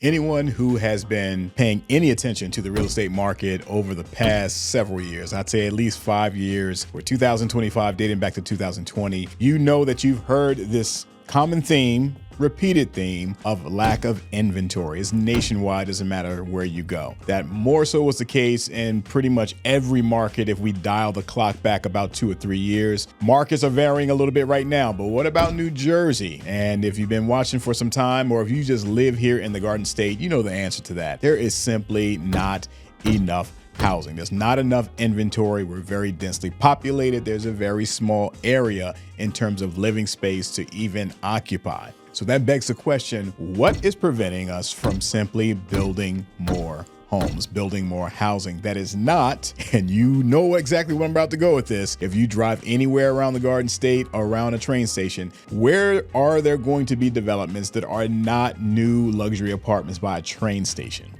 Anyone who has been paying any attention to the real estate market over the past several years, I'd say at least 5 years, or 2025 dating back to 2020, you know that you've heard this common theme, repeated theme of lack of inventory. It's nationwide, doesn't matter where you go. That more so was the case in pretty much every market if we dial the clock back about 2 or 3 years. Markets are varying a little bit right now, but what about New Jersey? And if you've been watching for some time, or if you just live here in the Garden State, you know the answer to that. There is simply not enough housing. There's not enough inventory. We're very densely populated. There's a very small area in terms of living space to even occupy. So that begs the question, what is preventing us from simply building more homes, building more housing that is not, and you know exactly where I'm about to go with this, if you drive anywhere around the Garden State or around a train station, where are there going to be developments that are not new luxury apartments by a train station?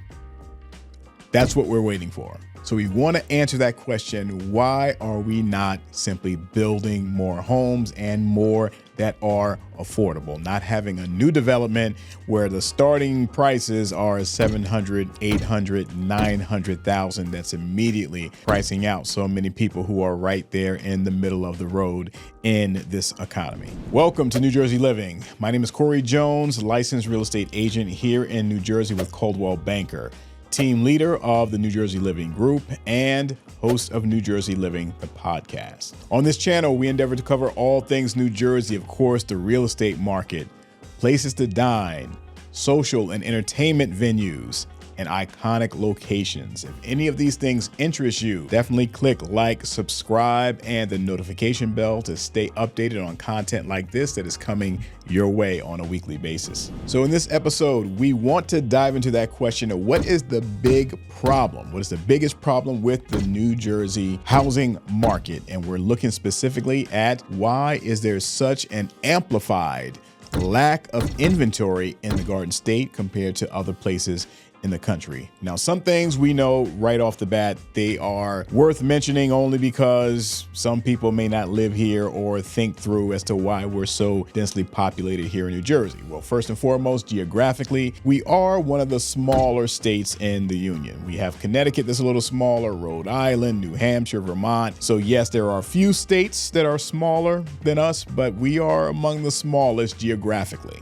That's what we're waiting for. So we want to answer that question. Why are we not simply building more homes and more that are affordable? Not having a new development where the starting prices are 700, 800, 900,000. That's immediately pricing out so many people who are right there in the middle of the road in this economy. Welcome to New Jersey Living. My name is Corey Jones, licensed real estate agent here in New Jersey with Coldwell Banker, team leader of the New Jersey Living Group, and host of New Jersey Living, the podcast. On this channel, we endeavor to cover all things New Jersey, of course, the real estate market, places to dine, social and entertainment venues, and iconic locations. If any of these things interest you, definitely click like, subscribe, and the notification bell to stay updated on content like this that is coming your way on a weekly basis. So in this episode, we want to dive into that question of what is the big problem? What is the biggest problem with the New Jersey housing market? And we're looking specifically at why is there such an amplified lack of inventory in the Garden State compared to other places in the country. Now, some things we know right off the bat, they are worth mentioning only because some people may not live here or think through as to why we're so densely populated here in New Jersey. Well, first and foremost, geographically, we are one of the smaller states in the Union. We have Connecticut that's a little smaller, Rhode Island, New Hampshire, Vermont. So yes, there are a few states that are smaller than us, but we are among the smallest geographically.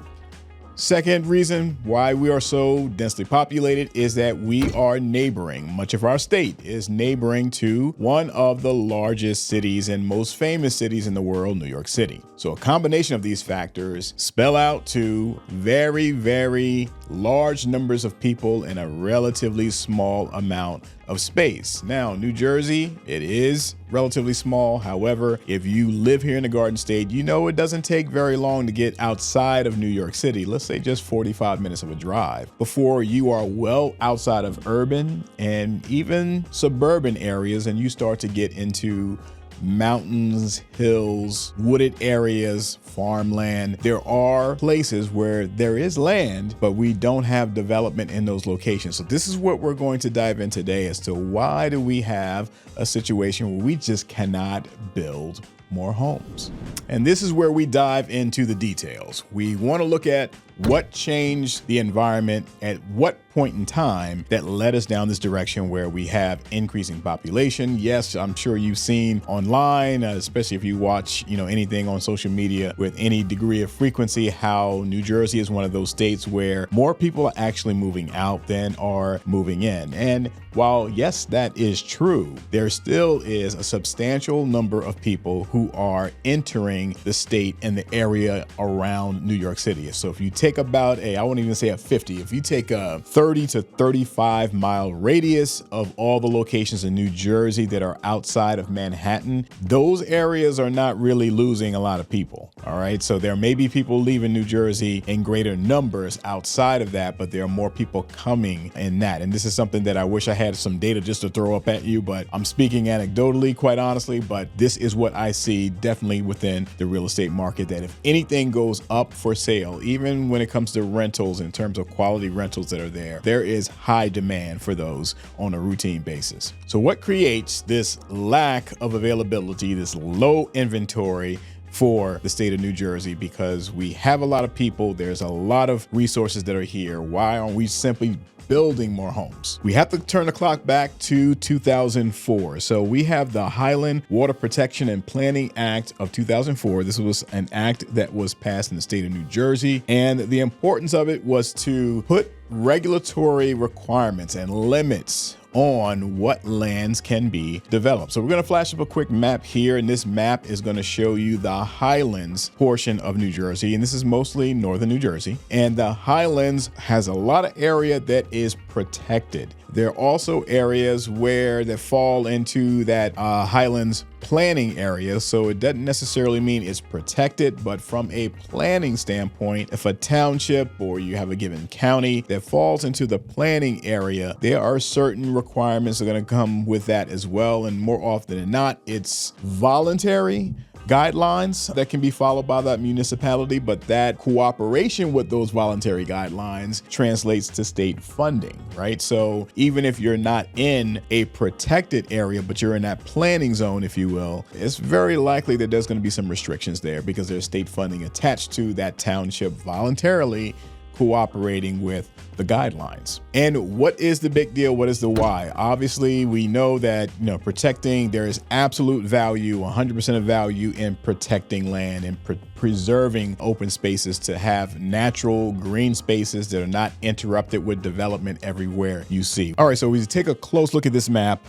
Second reason why we are so densely populated is that we are neighboring. Much of our state is neighboring to one of the largest cities and most famous cities in the world, New York City. So a combination of these factors spell out to very, very large numbers of people in a relatively small amount of space. Now, New Jersey, it is relatively small. However, if you live here in the Garden State, you know it doesn't take very long to get outside of New York City. Let's say just 45 minutes of a drive before you are well outside of urban and even suburban areas, and you start to get into mountains, hills, wooded areas, farmland. There are places where there is land, but we don't have development in those locations. So this is what we're going to dive in today as to why do we have a situation where we just cannot build more homes. And this is where we dive into the details. We want to look at what changed the environment at what point in time that led us down this direction where we have increasing population. Yes, I'm sure you've seen online, especially if you watch, anything on social media with any degree of frequency, how New Jersey is one of those states where more people are actually moving out than are moving in. And while yes, that is true, there still is a substantial number of people who are entering the state and the area around New York City. So if you take about I won't even say a 50, if you take a 30 to 35 mile radius of all the locations in New Jersey that are outside of Manhattan, those areas are not really losing a lot of people. All right. So there may be people leaving New Jersey in greater numbers outside of that, but there are more people coming in that. And this is something that I wish I had some data just to throw up at you, but I'm speaking anecdotally, quite honestly, but this is what I see definitely within the real estate market, that if anything goes up for sale, even when it comes to rentals, in terms of quality rentals that are there is high demand for those on a routine basis. So what creates this lack of availability, this low inventory for the state of New Jersey because we have a lot of people. There's a lot of resources that are here. Why aren't we simply building more homes? We have to turn the clock back to 2004. So we have the Highland Water Protection and Planning Act of 2004. This was an act that was passed in the state of New Jersey. And the importance of it was to put regulatory requirements and limits on what lands can be developed. So we're going to flash up a quick map here, and this map is going to show you the Highlands portion of New Jersey, and this is mostly northern New Jersey. And the Highlands has a lot of area that is protected. There are also areas where they fall into that Highlands planning area. So it doesn't necessarily mean it's protected, but from a planning standpoint, if a township or you have a given county that falls into the planning area, there are certain requirements that are going to come with that as well. And more often than not, it's voluntary guidelines that can be followed by that municipality, but that cooperation with those voluntary guidelines translates to state funding, right? So even if you're not in a protected area, but you're in that planning zone, if you will, it's very likely that there's going to be some restrictions there because there's state funding attached to that township voluntarily cooperating with the guidelines. And what is the big deal? What is the why? Obviously, we know that, protecting, there is absolute value, 100% of value in protecting land and preserving open spaces to have natural green spaces that are not interrupted with development everywhere you see. All right, so we take a close look at this map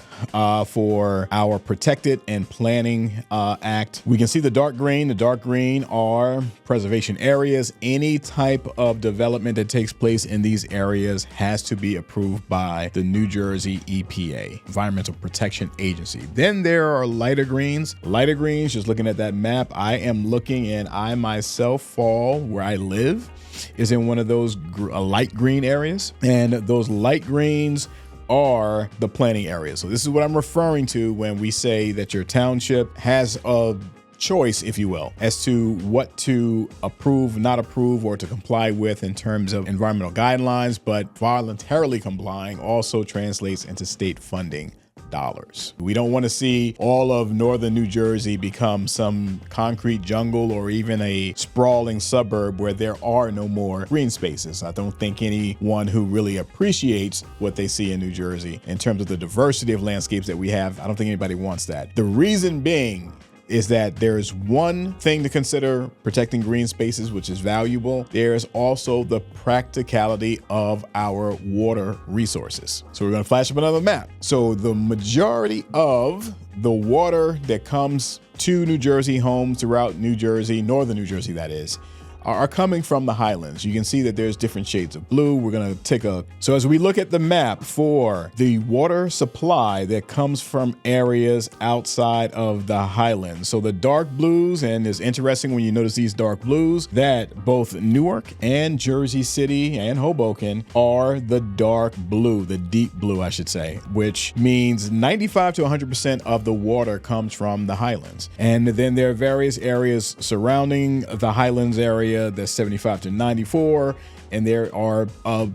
for our Protected and Planning Act. We can see the dark green. The dark green are preservation areas. Any type of development that takes place in these areas has to be approved by the New Jersey EPA, Environmental Protection Agency. Then there are lighter greens. Lighter greens, just looking at that map, I am looking and I myself fall where I live is in one of those light green areas. And those light greens are the planning areas. So this is what I'm referring to when we say that your township has a choice, if you will, as to what to approve, not approve, or to comply with in terms of environmental guidelines, but voluntarily complying also translates into state funding dollars. We don't want to see all of northern New Jersey become some concrete jungle or even a sprawling suburb where there are no more green spaces. I don't think anyone who really appreciates what they see in New Jersey in terms of the diversity of landscapes that we have, I don't think anybody wants that. The reason being is that there's one thing to consider protecting green spaces, which is valuable. There's also the practicality of our water resources. So we're going to flash up another map. So the majority of the water that comes to New Jersey homes throughout New Jersey, northern New Jersey that is, are coming from the Highlands. You can see that there's different shades of blue. We're going to so as we look at the map for the water supply that comes from areas outside of the Highlands. So the dark blues, and it's interesting when you notice these dark blues, that both Newark and Jersey City and Hoboken are the dark blue, the deep blue, I should say, which means 95 to 100% of the water comes from the Highlands. And then there are various areas surrounding the Highlands area that's 75 to 94, and there are a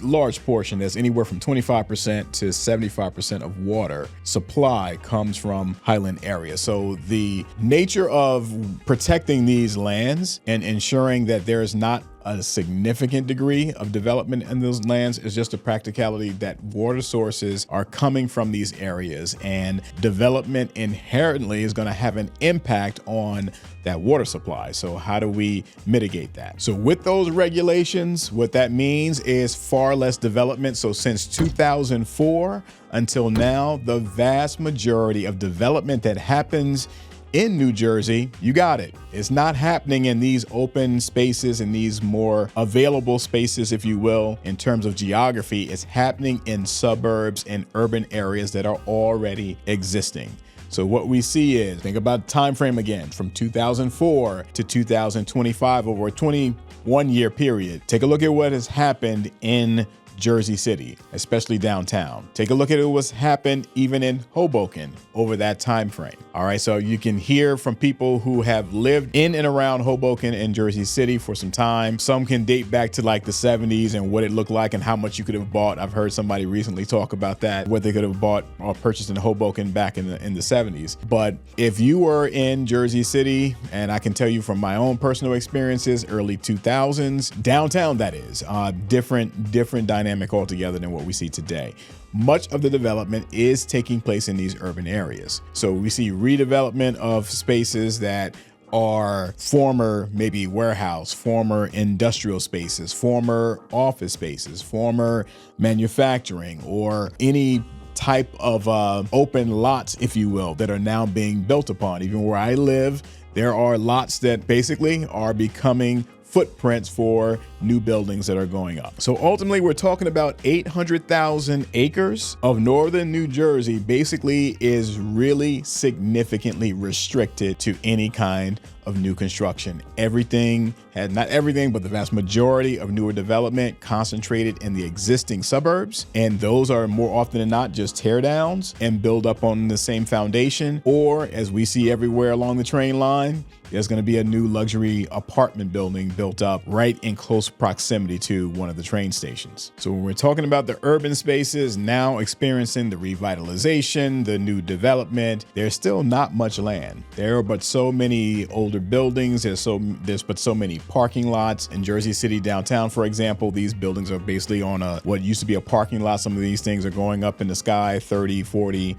large portion that's anywhere from 25% to 75% of water supply comes from Highland area. So the nature of protecting these lands and ensuring that there is not a significant degree of development in those lands is just a practicality that water sources are coming from these areas, and development inherently is going to have an impact on that water supply. So how do we mitigate that? So with those regulations, what that means is far less development. So since 2004 until now, the vast majority of development that happens in New Jersey, you got it, it's not happening in these open spaces, in these more available spaces, if you will, in terms of geography. It's happening in suburbs and urban areas that are already existing. So what we see is, think about the time frame again, from 2004 to 2025, over a 21-year period. Take a look at what has happened in Jersey City, especially downtown. Take a look at what's happened even in Hoboken over that time frame. All right, so you can hear from people who have lived in and around Hoboken and Jersey City for some time. Some can date back to like the 70s and what it looked like and how much you could have bought. I've heard somebody recently talk about that, what they could have bought or purchased in Hoboken back in the 70s. But if you were in Jersey City, and I can tell you from my own personal experiences, early 2000s, downtown that is, different dynamic altogether than what we see today. Much of the development is taking place in these urban areas. So we see redevelopment of spaces that are former maybe warehouse, former industrial spaces, former office spaces, former manufacturing, or any type of open lots, if you will, that are now being built upon. Even where I live, there are lots that basically are becoming footprints for new buildings that are going up. So ultimately, we're talking about 800,000 acres of northern New Jersey basically is really significantly restricted to any kind of new construction. Not everything, but the vast majority of newer development concentrated in the existing suburbs. And those are more often than not just tear downs and build up on the same foundation. Or as we see everywhere along the train line, there's going to be a new luxury apartment building built up right in close proximity to one of the train stations. So when we're talking about the urban spaces now experiencing the revitalization, the new development, there's still not much land. There are but so many older buildings. There's but so many parking lots. In Jersey City downtown, for example, these buildings are basically on what used to be a parking lot. Some of these things are going up in the sky, 30, 40,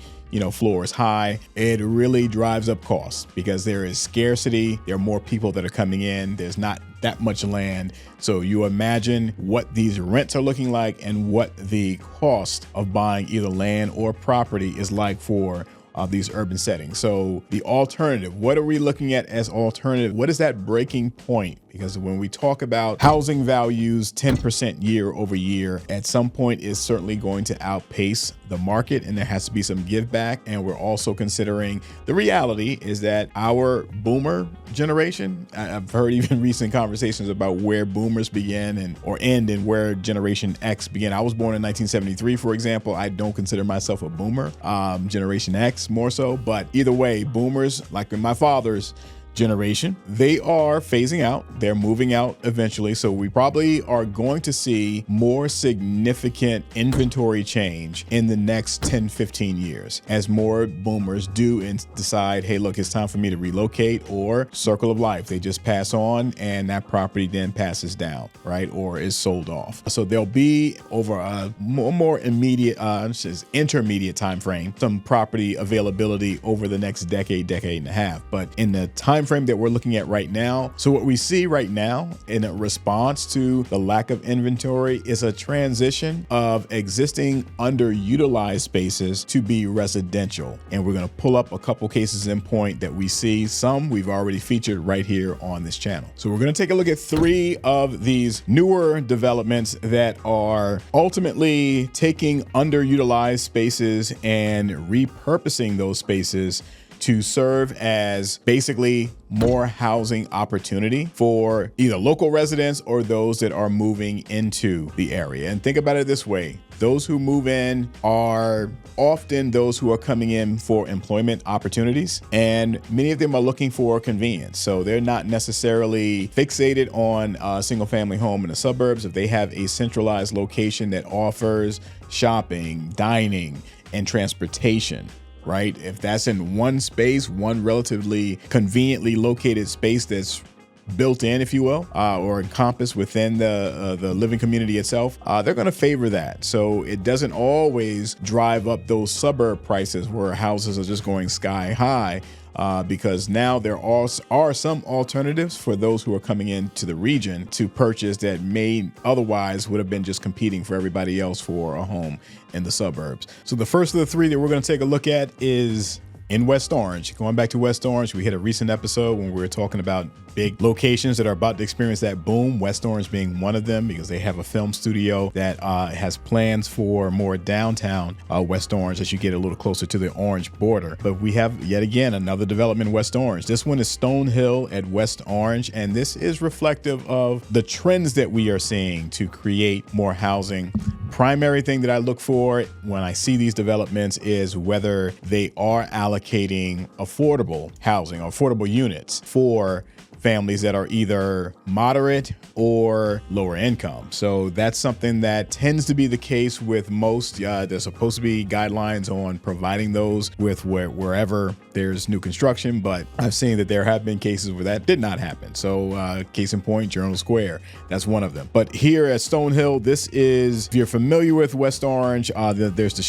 floors high. It really drives up costs because there is scarcity. There are more people that are coming in. There's not that much land. So you imagine what these rents are looking like and what the cost of buying either land or property is like for these urban settings. So the alternative, what are we looking at as alternative? What is that breaking point? Because when we talk about housing values 10% year over year, at some point is certainly going to outpace the market, and there has to be some give back. And we're also considering the reality is that our boomer generation, I've heard even recent conversations about where boomers begin or end and where Generation X began. I was born in 1973, for example. I don't consider myself a boomer, Generation X more so, but either way, boomers, like in my father's generation, they are phasing out. They're moving out eventually. So we probably are going to see more significant inventory change in the next 10, 15 years as more boomers do and decide, hey, look, it's time for me to relocate, or circle of life. They just pass on and that property then passes down, right? Or is sold off. So there'll be over a more immediate, intermediate time frame, some property availability over the next decade and a half. But in the time frame that we're looking at right now, so what we see right now in a response to the lack of inventory is a transition of existing underutilized spaces to be residential. And we're going to pull up a couple cases in point that we see. Some we've already featured right here on this channel. So we're going to take a look at 3 of these newer developments that are ultimately taking underutilized spaces and repurposing those spaces to serve as basically more housing opportunity for either local residents or those that are moving into the area. And think about it this way. Those who move in are often those who are coming in for employment opportunities, and many of them are looking for convenience. So they're not necessarily fixated on a single family home in the suburbs. If they have a centralized location that offers shopping, dining, and transportation, right? If that's in one space, one relatively conveniently located space that's built in, if you will, or encompassed within the living community itself, they're going to favor that. So it doesn't always drive up those suburb prices where houses are just going sky high. Because now there are some alternatives for those who are coming into the region to purchase that may otherwise would have been just competing for everybody else for a home in the suburbs. So the first of the 3 that we're going to take a look at is in West Orange. Going back to West Orange, we had a recent episode when we were talking about big locations that are about to experience that boom, West Orange being one of them, because they have a film studio that has plans for more downtown West Orange as you get a little closer to the orange border. But we have yet again another development in West Orange. This one is Stone Hill at West Orange, and this is reflective of the trends that we are seeing to create more housing, primary thing that I look for when I see these developments is whether they are allocating affordable housing or affordable units for families that are either moderate or lower income. So that's something that tends to be the case with most. There's supposed to be guidelines on providing those with wherever there's new construction, but I've seen that there have been cases where that did not happen. So case in point, Journal Square, that's one of them. But here at Stonehill, this is, if you're familiar with West Orange, there's the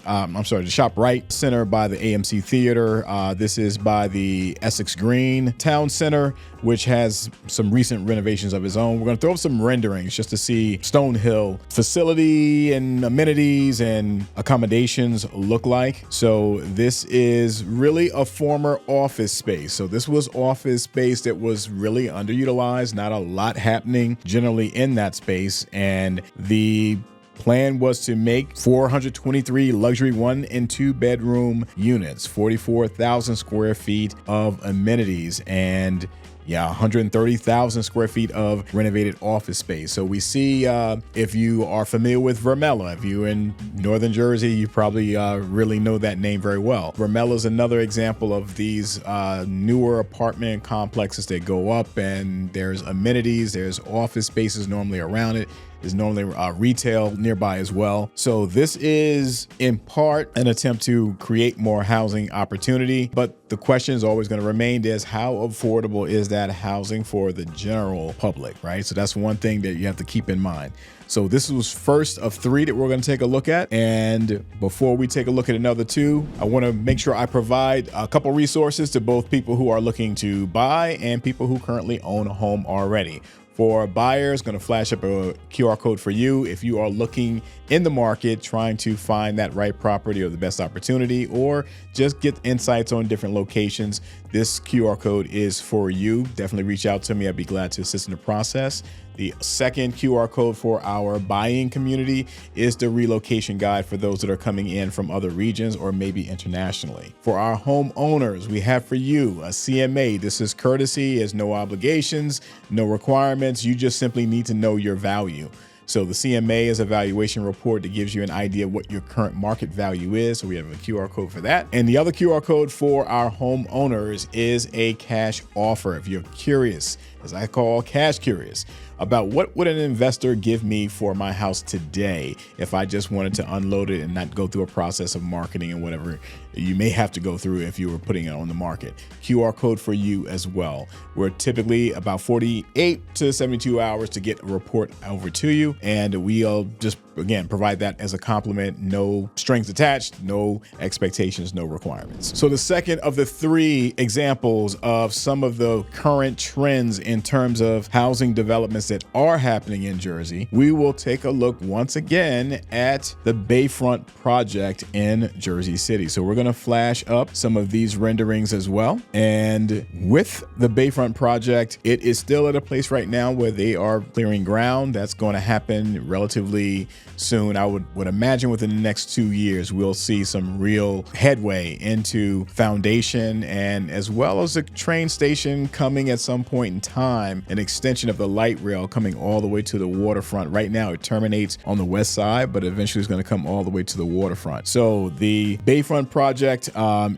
ShopRite Center by the AMC Theater. This is by the Essex Green Town Center, which has some recent renovations of its own. We're going to throw up some renderings just to see Stonehill facility and amenities and accommodations look like. So this is really a former office space. So this was office space that was really underutilized, not a lot happening generally in that space. And the plan was to make 423 luxury 1 and 2 bedroom units, 44,000 square feet of amenities, and 130,000 square feet of renovated office space. So we see, if you are familiar with Vermella, if you're in Northern Jersey, you probably really know that name very well. Vermella is another example of these newer apartment complexes that go up, and there's amenities, there's office spaces normally around it. There's normally retail nearby as well. So this is in part an attempt to create more housing opportunity, but the question is always going to remain is how affordable is that housing for the general public, right? So that's one thing that you have to keep in mind. So this was first of 3 that we're going to take a look at. And before we take a look at another 2, I want to make sure I provide a couple resources to both people who are looking to buy and people who currently own a home already. For buyers, going to flash up a QR code for you if you are looking in the market, trying to find that right property or the best opportunity, or just get insights on different locations. This QR code is for you. Definitely reach out to me. I'd be glad to assist in the process. The second QR code for our buying community is the relocation guide for those that are coming in from other regions or maybe internationally. For our homeowners, we have for you a CMA. This is courtesy, has no obligations, no requirements. You just simply need to know your value. So the CMA is a valuation report that gives you an idea of what your current market value is. So we have a QR code for that. And the other QR code for our homeowners is a cash offer. If you're curious, as I call cash curious, about what would an investor give me for my house today if I just wanted to unload it and not go through a process of marketing and whatever you may have to go through if you were putting it on the market. QR code for you as well. We're typically about 48 to 72 hours to get a report over to you, and we'll just, again, provide that as a compliment. No strings attached, no expectations, no requirements. So the second of the 3 examples of some of the current trends in terms of housing developments that are happening in Jersey, we will take a look once again at the Bayfront project in Jersey City. So we're going to flash up some of these renderings as well. And with the Bayfront project, it is still at a place right now where they are clearing ground. That's going to happen relatively soon. I would imagine within the next 2 years, we'll see some real headway into foundation, and as well as a train station coming at some point in time, an extension of the light rail coming all the way to the waterfront. Right now it terminates on the west side, but eventually it's going to come all the way to the waterfront. So the Bayfront project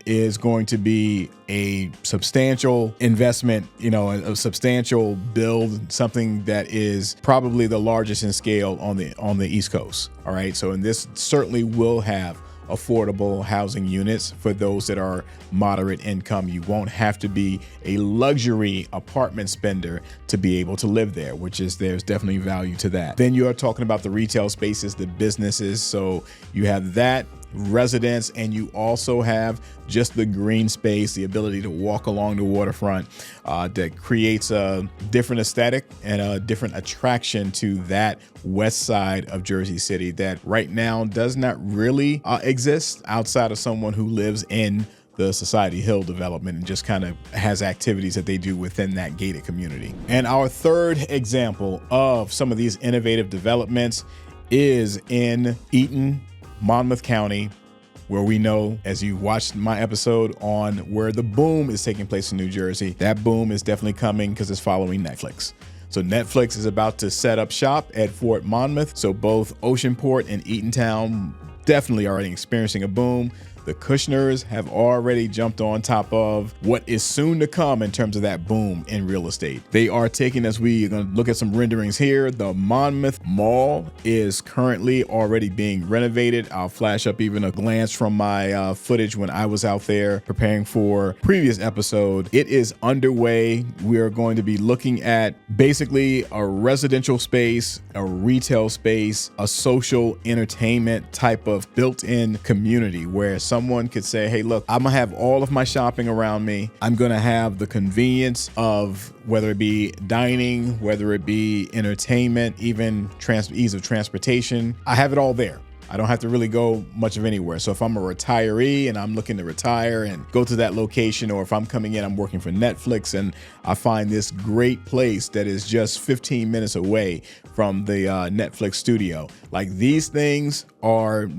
is going to be a substantial investment, a substantial build, something that is probably the largest in scale on the East Coast. All right. So, and this certainly will have affordable housing units for those that are moderate income. You won't have to be a luxury apartment spender to be able to live there, there's definitely value to that. Then you're talking about the retail spaces, the businesses. So you have that residence, and you also have just the green space, the ability to walk along the waterfront, that creates a different aesthetic and a different attraction to that west side of Jersey City that right now does not really exist outside of someone who lives in the Society Hill development and just kind of has activities that they do within that gated community. And our third example of some of these innovative developments is in Eaton, Monmouth County, where we know, as you watched my episode on where the boom is taking place in New Jersey, that boom is definitely coming because it's following Netflix. So Netflix is about to set up shop at Fort Monmouth. So both Oceanport and Eatontown definitely already experiencing a boom. The Kushners have already jumped on top of what is soon to come in terms of that boom in real estate. They are taking, as we are going to look at some renderings here, the Monmouth Mall is currently already being renovated. I'll flash up even a glance from my footage when I was out there preparing for previous episode. It is underway. We are going to be looking at basically a residential space, a retail space, a social entertainment type of built-in community where someone could say, hey, look, I'm gonna have all of my shopping around me. I'm gonna have the convenience of whether it be dining, whether it be entertainment, even ease of transportation. I have it all there. I don't have to really go much of anywhere. So if I'm a retiree and I'm looking to retire and go to that location, or if I'm coming in, I'm working for Netflix and I find this great place that is just 15 minutes away from the Netflix studio. Like, these things are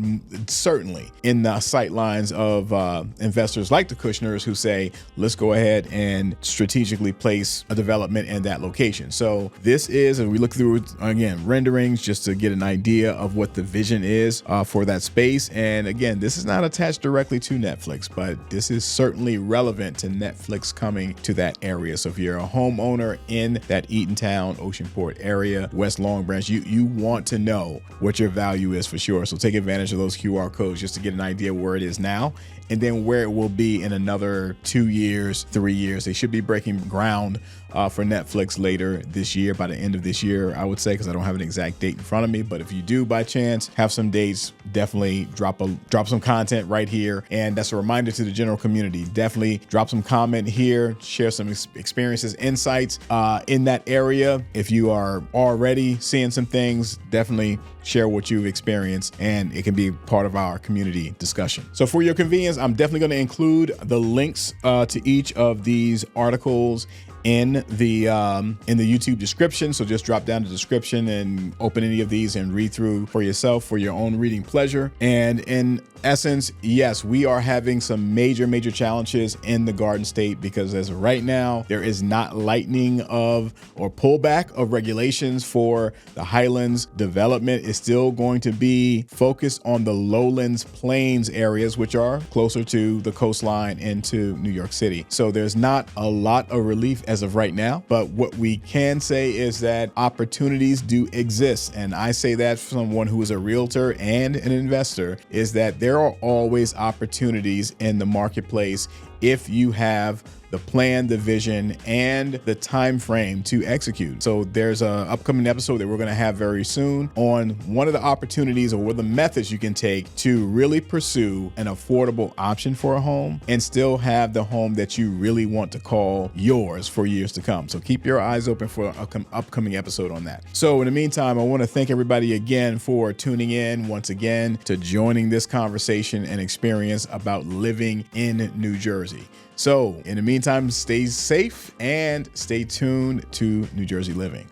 certainly in the sight lines of investors like the Kushners who say, let's go ahead and strategically place a development in that location. So this is, and we look through, again, renderings just to get an idea of what the vision is for that space. And again, this is not attached directly to Netflix, but this is certainly relevant to Netflix coming to that area. So if you're a homeowner in that Eatontown, Oceanport area, West Long Branch, you want to know what your value is for sure. So take advantage of those QR codes just to get an idea where it is now and then where it will be in another 2 years, 3 years. They should be breaking ground for Netflix later this year, by the end of this year, I would say, because I don't have an exact date in front of me. But if you do by chance have some dates, definitely drop some content right here. And that's a reminder to the general community. Definitely drop some comment here, share some experiences, insights in that area. If you are already seeing some things, definitely share what you've experienced, and it can be part of our community discussion. So for your convenience, I'm definitely going to include the links to each of these articles in the YouTube description. So just drop down the description and open any of these and read through for yourself for your own reading pleasure. And in essence, yes, we are having some major challenges in the Garden State because as of right now, there is not lightening of or pullback of regulations for the Highlands development. Is still going to be focused on the lowlands plains areas, which are closer to the coastline into New York City. So there's not a lot of relief as of right now, but what we can say is that opportunities do exist. And I say that from someone who is a realtor and an investor, is that there are always opportunities in the marketplace if you have the plan, the vision, and the time frame to execute. So there's an upcoming episode that we're going to have very soon on one of the opportunities or one of the methods you can take to really pursue an affordable option for a home and still have the home that you really want to call yours for years to come. So keep your eyes open for an upcoming episode on that. So in the meantime, I want to thank everybody again for tuning in once again to joining this conversation and experience about living in New Jersey. So in the meantime, stay safe and stay tuned to New Jersey Living.